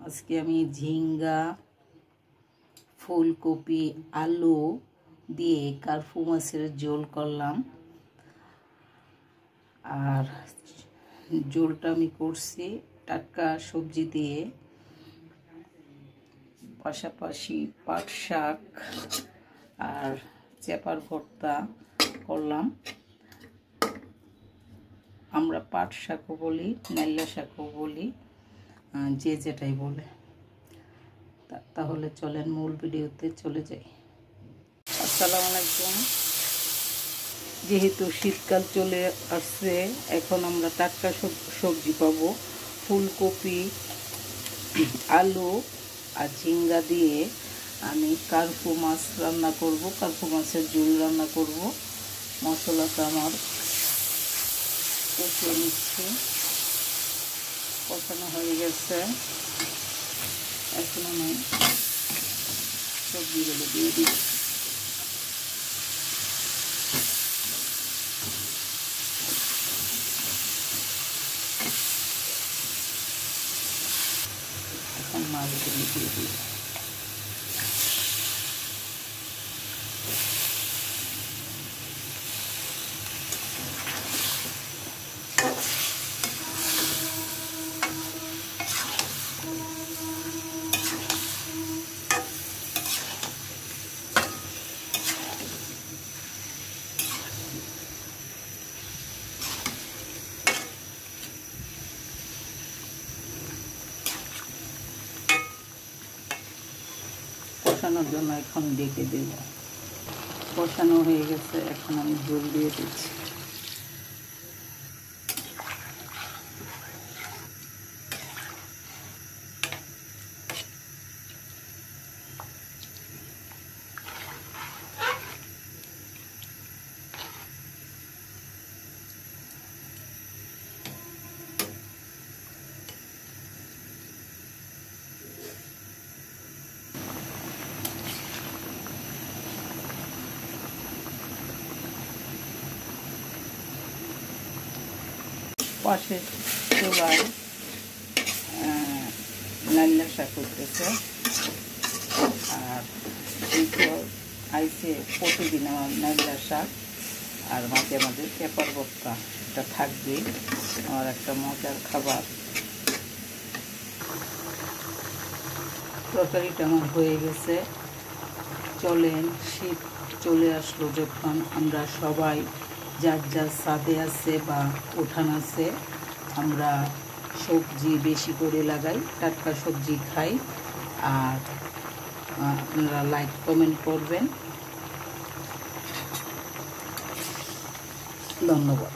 আজকে আমি ঝিঙ্গা, ফুলকপি, আলু দিয়ে কার্পু মাছের ঝোল করলাম। আর ঝোলটা আমি করছি টাটকা সবজি দিয়ে, পাশাপাশি পাট শাক আর চেপার ভর্তা করলাম। আমরা পাট শাকও বলি, নাইলা শাকও বলি, যে যেটাই বলে। তাহলে চলেন মূল ভিডিওতে চলে যাই। আসসালামু আলাইকুম। যেহেতু শীতকাল চলে আসছে, এখন আমরা টাটকা সবজি পাবো। ফুলকপি, আলু আর ঝিঙ্গা দিয়ে আমি কার্পু মাছ রান্না করব, কার্পু মাছের ঝোল রান্না করব। মশলাটা আমার কষিয়ে নিচ্ছি, কষানো হয়ে গেছে। এখন আমি সবজিগুলো দিয়ে দিচ্ছি। এখন মাছগুলো দিয়ে দিই। কষানোর জন্য এখন ডেকে দেব। কষানো হয়ে গেছে, এখন আমি ঝোল দিয়ে দিচ্ছি। পাশে চুলায় নাইলা শাক করতেছে। আর এই তো আইসে প্রতিদিন আমার নাইলা শাক, আর মাঝে মাঝে পেপার ভর্তা, এটা থাকবেই। আমার একটা মজার খাবার। তরকারিটা আমার হয়ে গেছে। চলেন, শীত চলে আসলো যখন, আমরা সবাই যার যার ছাদে আছে বা উঠান আছে, আমরা সবজি বেশি করে লাগাই, টাটকা সবজি খাই। আর আপনারা লাইক কমেন্ট করবেন। ধন্যবাদ।